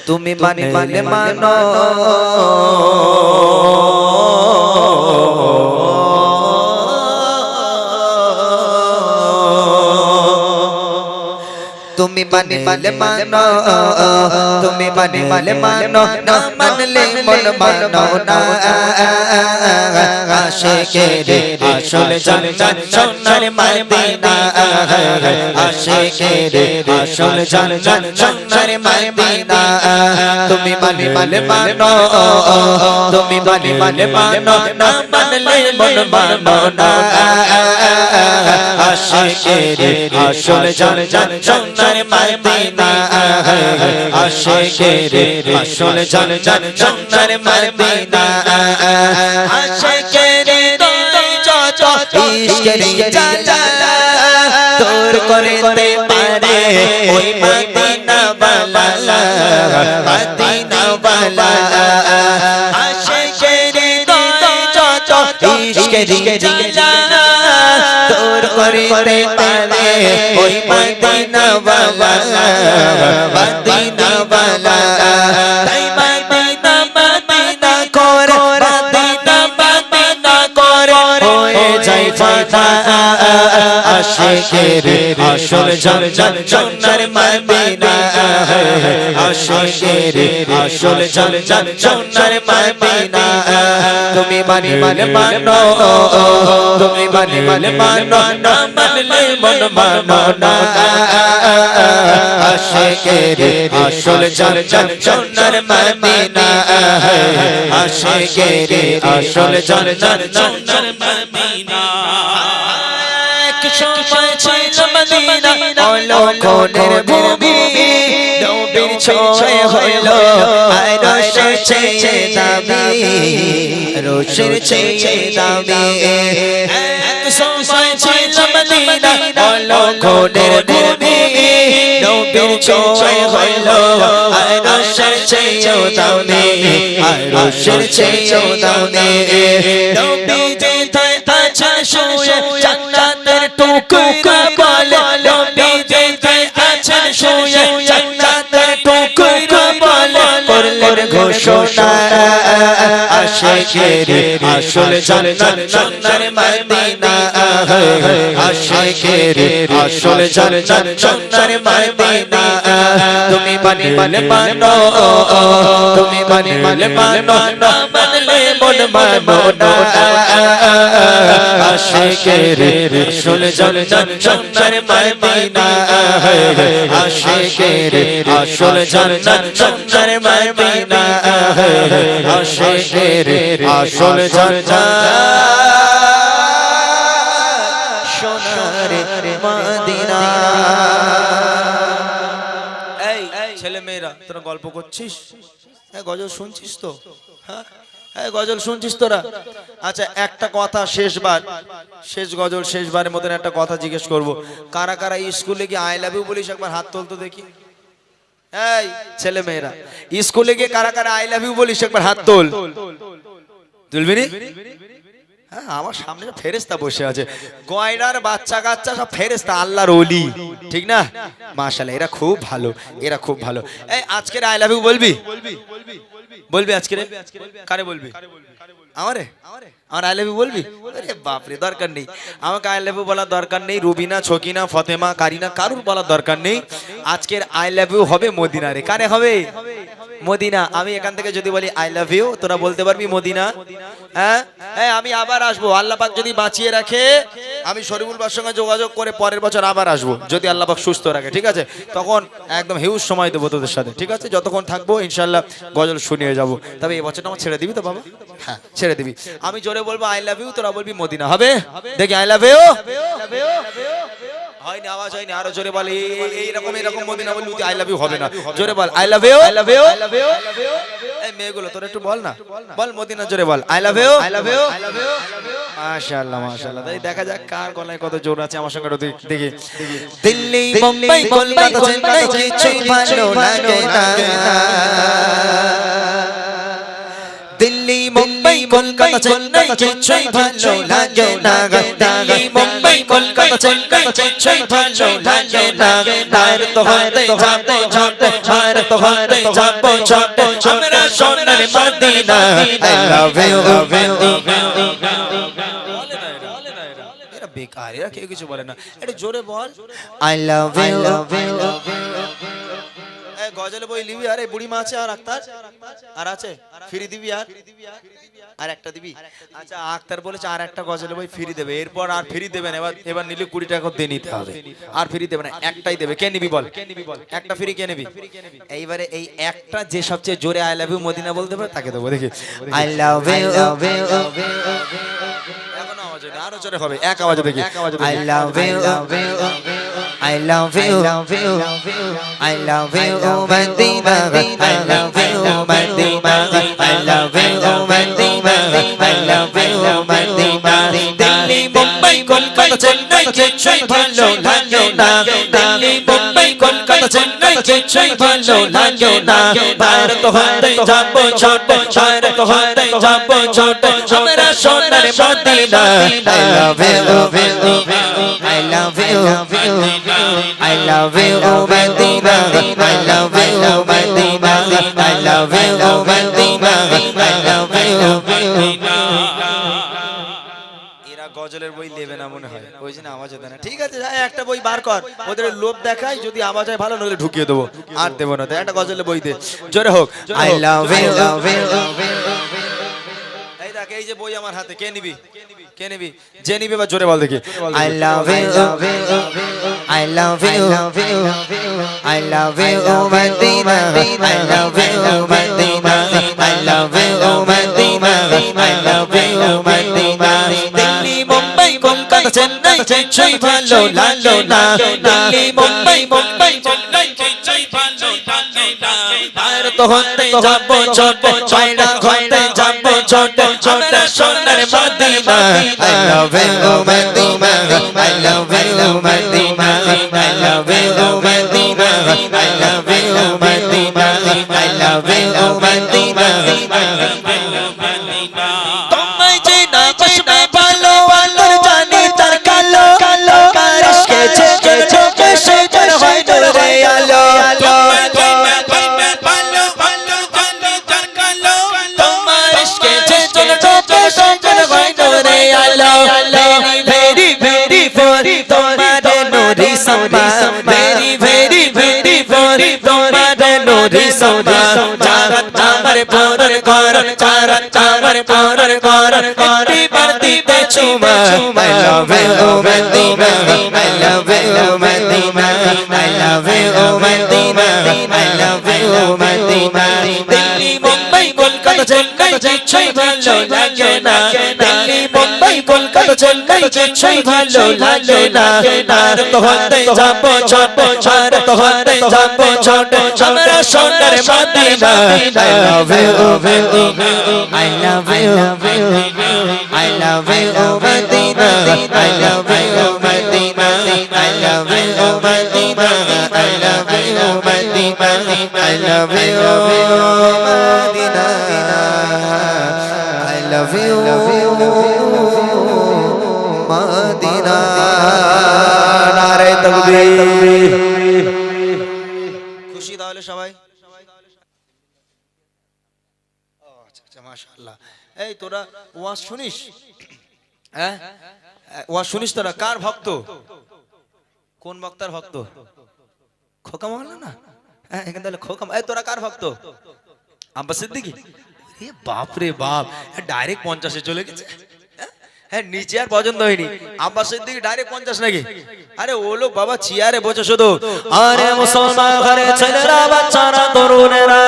তুমি মানলে মানো তুমি মানলে মানো তুমি মানলে মানো না মানলে মন মানো না আশিকের আসল জান্নাত সোনার মদিনা আশিকের আসল জান্নাত সোনার মদিনা তুমি মানলে মানো তুমি মানলে মানো না মানলে মন মানো না আশিকের আসল জান্নাত সোনার মদিনা আশিকের আসল জান্নাত সোনার মদিনা আশিকের ইশকের জালা তোর করতে পারে ওই মদিনা বালা মদিনা বালা আশিকের ইশকের জালা তোর করতে পারে ওই মদিনা বালা মদিনা বালা তাই মদিনা মদিনা করে মদিনা মদিনা করে হয়ে যায় ফাতা আশিকের আসল জান্নাত সোনার মদিনা আশিকের আসল জান্নাত সোনার মদিনা তুমি মানলে মানো তুমি মানলে মানো না মানলে মন মানো না আশিকের আসল জান্নাত সোনার মদিনা আশিকের আসল জান্নাত সোনার মদিনা সময় ছিল মদিনা অলৌকিকের ভূমি নবীর ছোঁয়া হলো আর রোশের চেয়ে দামি রোশের চেয়ে দামি এক সময় ছিল মদিনা অলৌকিকের ভূমি নবীর ছোঁয়া হলো আর রোশের চেয়ে দামি আর রোশের চেয়ে দামি নবী যেথায় আছে শুয়ে জান্নাতের টুকরা বলে নবী যেথায় আছেন শুয়ে জান্নাতের টুকরা বলে করলেন ঘোষণা আশিকের আসল জান্নাত সোনার মদিনা আশিকের আসল জান্নাত সোনার মদিনা তুমি মানলে মানো তুমি মানলে মানো না মানলে মন মানো না আশিকের আসল জান্নাত সোনার মদিনা আশিকের আসল জান্নাত সোনার মদিনা আশিকের আসল জান্নাত সোনার মদিনা এই ছেলে মেয়েরা তোরা গল্প করছিস হ্যাঁ গজল শুনছিস তো হ্যাঁ হ্যাঁ গজল শুনছিস তোরা আচ্ছা একটা কথা শেষবার শেষ গজল শেষবারের মতন একটা কথা জিজ্ঞেস করব কারা কারা স্কুলে গিয়ে আই লাভ ইউ বলিস একবার হাত তোল তো দেখি এই ছেলে মেয়েরা স্কুলে গিয়ে কারা কারা আই লাভ ইউ বলিস একবার হাত তোল তুলবি নি হ্যাঁ আমার সামনে ফেরেশতা বসে আছে গয়নার বাচ্চা কাচ্চা সব ফেরেশতা আল্লাহর ওলি ঠিক না মাশাআল্লাহ এরা খুব ভালো এরা খুব ভালো এই আজকের আই লাভ ইউ বলবি বলবি আজকে কারে বলবি আমারে আমার আই লাভ ইউ বলবি আরে বাপ রে দরকার নেই আমাকে আই লাভ ইউ বলার দরকার নেই রুবিনা ছকিনা ফতেমা কারিনা কারুর বলার দরকার নেই আজকের আই লাভ ইউ হবে মদিনারে কারে হবে মদিনা আমি এখান থেকে যদি বলি আই লাভ ইউ তোরা বলতে পারবি মদিনা হ্যাঁ হ্যাঁ আমি আবার আসবো আল্লাহ পাক যদি বাঁচিয়ে রাখে আমি শরীফুল ভাইয়ের সঙ্গে যোগাযোগ করে পরের বছর আবার আসবো যদি আল্লাহ পাক সুস্থ রাখে ঠিক আছে তখন একদম হিউজ সময় দেবো তোদের সাথে ঠিক আছে যতক্ষণ থাকবো ইনশাআল্লাহ গজল শুনিয়ে যাবো তবে এই বছরটা আমার ছেড়ে দিবি তো বাবা হ্যাঁ ছেড়ে দিবি আমি জোরে বলবো আই লাভ ইউ তোরা বলবি মদিনা হবে দেখি আই লাভ ইউ হয়নি আওয়াজ হয়নি আরো জোরে বল এইরকম এরকম মদিনা বললি আই লাভ ইউ হবে না জোরে বল আই লাভ ইউ এই মেয়েগুলো তোরা একটু বল না বল মদিনা জোরে বল আই লাভ ইউ মাশাআল্লাহ মাশাআল্লাহ তাই দেখা যাক কার গলায় কত জোর আছে আমার সঙ্গে দেখি দিল্লি মুম্বাই কলকাতা চেন্নাই কিছু ভালো লাগে না দিল্লি মুম্বাই কলকাতা চেন্নাই কিছুই ভালো লাগে না দিল্লি মুম্বাই কলকাতা চেন্নাই চেন্নাই ভালো লাগে না নায়ের তো হতে যাবো ছোট আর তো হতে যাবো ছোট আমরা সোনার মদিনা I love you এরা বেকার এরা কেউ কিছু বলে না এটা জোরে বল I love you গজল বই লিবি আরে বুড়ি মা আছে আর আক্তার আর আছে ফ্রি দিবি আর একটা দিবি আচ্ছা আক্তার বলেছে আর একটা গজল বই ফ্রি দেবে এরপর আর ফ্রি দেবেন এবার নিলে 20 টাকা দিয়ে নিতে হবে আর ফ্রি দেবে না একটাই দেবে কে নিবি বল একটা ফ্রি কে নিবি এইবারে এই একটা যে সবচেয়ে জোরে আই লাভ ইউ মদিনা বলতে পারে তাকে দেবো দেখি আই লাভ ইউ এখন আওয়াজ হয় আরো জোরে হবে এক আওয়াজে দেখি I love you I love you, I love you, Madina. I love you, Madina. I love you, Madina. I love you, Madina. Delhi, Mumbai, Kolkata, Chennai, Chennai, ভালো লাগে না Delhi, Mumbai, Kolkata, Chennai, Chennai, ভালো লাগে না ভারত হতে যাবো ছোট ভারত হতে যাবো ছোট আমরা সোনার Medina I love you, I love you, I love you, Madina. I love you, Madina. I love you, Madina. I love you, Madina. এরা গজলের বই নেবে না মনে হয় ওই জন্য আওয়াজ দেয় না ঠিক আছে যাই একটা বই বার কর ওদের লোভ দেখাই যদি আওয়াজ হয় ভালো নলে ঢুকিয়ে দেবো আর দেবো না একটা গজলের বই দে জোরে হোক I love you এই দেখ এই যে বই আমার হাতে কে নিবি যে নিবি বা জোরে বল দেখি I love you I love you I love you Madina I love you Madina I love you Madina I love you Madina Delhi Mumbai Kolkata Chennai Chennai ভালো লাগে না Delhi Mumbai Chennai Chennai ভালো লাগে না ভারত হতে যাবো ছোট ছয়টা হতে যাবো ছোট আমরা সোনার Medina I love you Madina I love you Madina I love you Madina I love you Madina I love you Madina তোমায় যে না বসবে ভালো আলোর জানি তার কালো কালো কারিশ কে ছেড়ে চোখে সে যার হয় রে আলো তোমায় যে না বসবে ভালো আলোর জানি তার কালো তোমার ইশকে ছেড়ে চোখে সে যার হয় রে আলো very very for তোমার নোরি সম্বা very very very for তোমার নোরি সম্বা জাগাত আমার পরর কর চারাত আমার পরর কর একটি বারতি পেছুমা I love you Madina I love you Madina I love you Madina I love you Madina Delhi Mumbai Kolkata Chennai Chennai ভালো লাগে না Delhi Mumbai Kolkata Chennai Chennai ভালো লাগে না ভারত হতে যাবো ছোট ভারত হতে যাবো ছোট আমরা সোনার Medina I love you I love you I love you Madina I love you Madina I love you Madina I love you Madina I love you Madina I love you Madina নারে তাকবীর খুশি তাহলে সবাই আচ্ছা মাশাআল্লাহ এই তোরা ওয়াজ শুনিস হ্যাঁ ওয়াজ শুনিস তোরা কার ভক্ত কোন বক্তার ভক্ত খোকা মাওলানা হ্যাঁ এখান থেকে খোকা এই তোরা কার ভক্ত আব্বাস সিদ্দিকী এ বাপ রে বাপ ডাইরেক্ট 50 এ চলে গেছে হ্যাঁ নিচে আর পছন্দ হয়নি আব্বাস সিদ্দিকী ডাইরেক্ট 50 নাকি আরে ও লোক বাবা চেয়ারে বসে শুধু আরে মুসলমান ঘরে ছেলেরা বাচ্চারা তরুণেরা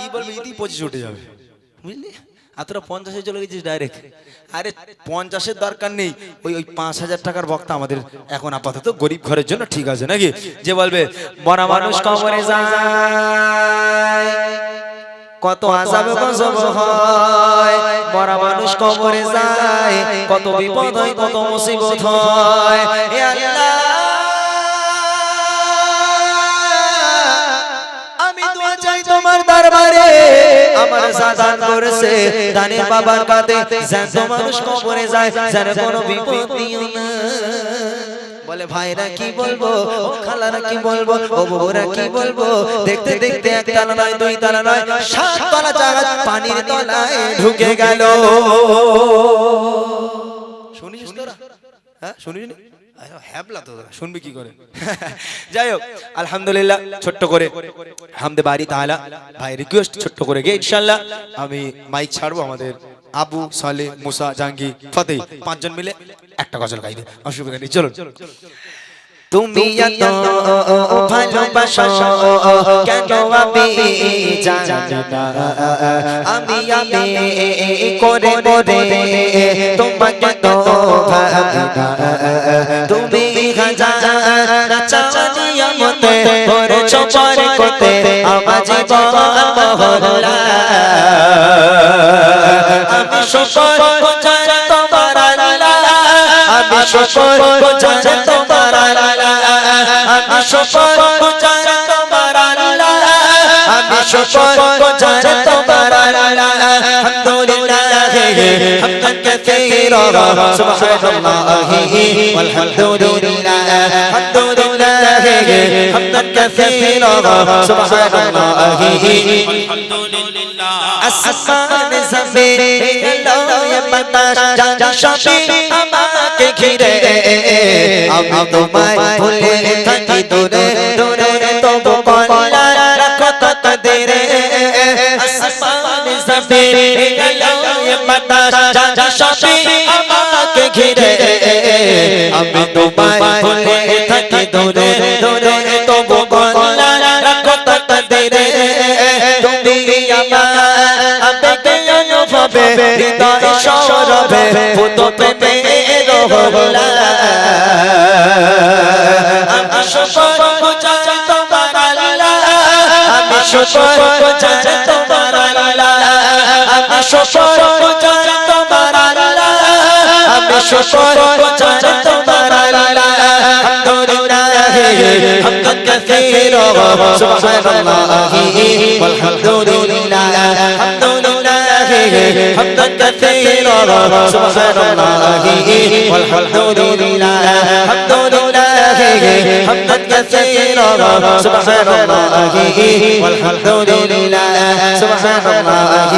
ই বলবি ইতি 25 উঠে যাবে বুঝলি আর তোরা 50 এ চলে গেছিস ডাইরেক্ট আরে 50 এর দরকার নেই ওই 5000 টাকার বক্তা আমাদের এখন আপাতত গরিব ঘরের জন্য ঠিক আছে নাকি যে বলবে মরা মানুষ কবরে যায় কত আযাব গজব হয় মরা মানুষ কবরে যায় কত বিপদ হয় কত মুসিবত হয় হে আল্লাহ আমি দোয়া চাই তোমার দরবারে আমার সাদান করেছে দানের বাবার কাঁধে জ্যান্ত মানুষ কবরে যায় যার কোনো বিপদ দিও না বলে ভাইরা কি বলবো ও খালারা কি বলবো ও বউরা কি বলবো দেখতে দেখতে এক তালা নয় দুই তালা নয় সাত তলা জায়গা পানির তলায় ঢুকে গেল শুনিস তোরা হ্যাঁ শুনিস হ্যাবলা তো শুনবি কি করে যাই হোক আলহামদুলিল্লাহ ছোট্ট করে হামদে বাড়ি তাআলা ভাই রিকোয়েস্ট ছোট্ট করে গে ইনশাআল্লাহ আমি মাইক ছাড়বো আমাদের আবু সালে মুসা জাঙ্গি ফতেহ পাঁচজন মিলে একটা গজল গাইবে অসুবিধা নেই চলুন তুমি এত ভালোবাসো কেন আমি জানি না আমি করে করে তোমাকে তো ভাবি না তুমি হাজার চাচানিয়া মতে করেছো পরে করতে আমার জীবন মহল্লা আমি শুকর গুজার তোমার আল্লাহ আমি শুকর গুজার তোমার আল্লাহ আমি শুকর গুজার তোমার আল্লাহ আমি শুকর গুজার তোমার আল্লাহ আলহামদুলিল্লাহ হামদান কাসীরা সুবহানাল্লাহি ওয়ালহামদুলিল্লাহ আলহামদুলিল্লাহ হামদান কাসীরা সুবহানাল্লাহি আলহামদুলিল্লাহ আসমান জমিন আল্লাহ বাতাস জানি সবই আমাকে ঘিরে আমি তোমায় ভুলে থাকি দূরে দূরে তবু কল্লা রাখো তাকদীরে আসমান জমিন আল্লাহ বাতাস জানি সবই আমাকে ঘিরে আমি তোমায় ভুলে থাকি দূরে দূরে তবু কল্লা রাখো তাকদীরে তুমি আমার হৃদয় সৌরভে ভূত প্রেমের হলা আমি শুকর গুজার তোমার আল্লাহ আমি শুকর গুজার তোমার আল্লাহ আমি শুকর গুজার তোমার আল্লাহ আমি শুকর গুজার তোমার আল্লাহ আলহামদুলিল্লাহ হামদান কাসীরা সুবহানাল্লাহি ওয়ালহামদুলিল্লাহ আলহামদুলিল্লাহ حمدا كثيرا سبحان الله والحمد لله الحمد لله حمدا كثيرا سبحان الله والحمد لله سبحان الله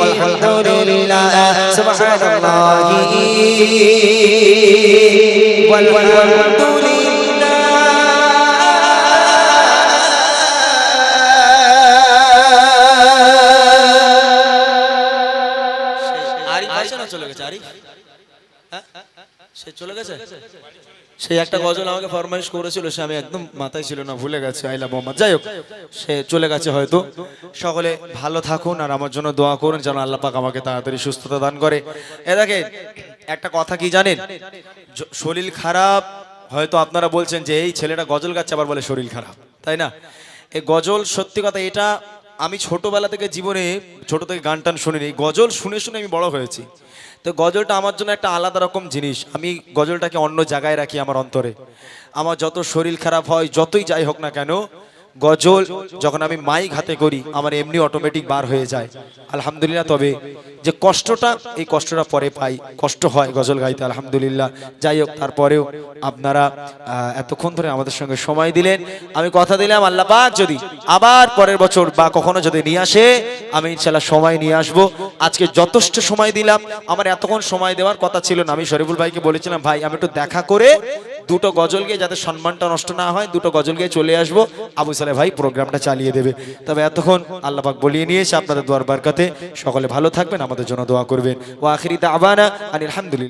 والحمد لله سبحان الله والحمد لله চলে গেছে আরিফ সে চলে গেছে সেই একটা গজল আমাকে ফরমাইশ করেছিল সে আমি একদম মাথায় ছিল না ভুলে গেছে আইলা মোহাম্মদ যাই হোক সে চলে গেছে হয়তো সকলে ভালো থাকুন আর আমার জন্য দোয়া করুন যেন আল্লাহ পাক আমাকে তাড়াতাড়ি সুস্থতা দান করে এ দেখেন একটা কথা কি জানেন শরীর খারাপ হয়তো আপনারা বলছেন যে এই ছেলেটা গজল গাচ্ছে আবার বলে শরীর খারাপ তাই না এই গজল সত্যি কথা এটা আমি ছোটবেলা থেকে জীবনে ছোট থেকে গান টান শুনিনি গজল শুনে শুনে আমি বড় হয়েছি তো গজলটা আমার জন্য একটা আলাদা রকম জিনিস আমি গজলটাকে অন্য জায়গায় রাখি আমার অন্তরে আমার যত শরীর খারাপ হয় যতই যাই হোক না কেন গজল যখন আমি মাইক হাতে করি আমার এমনি অটোমেটিক বার হয়ে যায় আলহামদুলিল্লাহ তবে যে কষ্টটা এই কষ্টটা পরে পাই কষ্ট হয় গজল গাইতে আলহামদুলিল্লাহ যাই হোক তারপরেও আপনারা এতক্ষণ ধরে আমাদের সঙ্গে সময় দিলেন আমি কথা দিলাম আল্লাহ পাক যদি আবার পরের বছর বা কখনো যদি নিয়ে আসে আমি ইনশাআল্লাহ সময় নিয়ে আসব আজকে যথেষ্ট সময় দিলাম আমার এতক্ষণ সময় দেওয়ার কথা ছিল না আমি শরীফুল ভাইকে বলেছিলাম ভাই আমি একটু দেখা করে দুটো গজল গিয়ে যাতে সম্মানটা নষ্ট না হয় দুটো গজল গিয়ে চলে আসবো আবু সালেহ ভাই প্রোগ্রামটা চালিয়ে দেবে তবে এতক্ষণ আল্লাহ পাক বলিয়ে নিয়েছে আপনাদের দোয়ার বরকতে সকলে ভালো থাকবেন আমাদের জন্য দোয়া করবেন ওয়া আখিরি দাওয়ানা আনিল হামদুলিল্লাহ।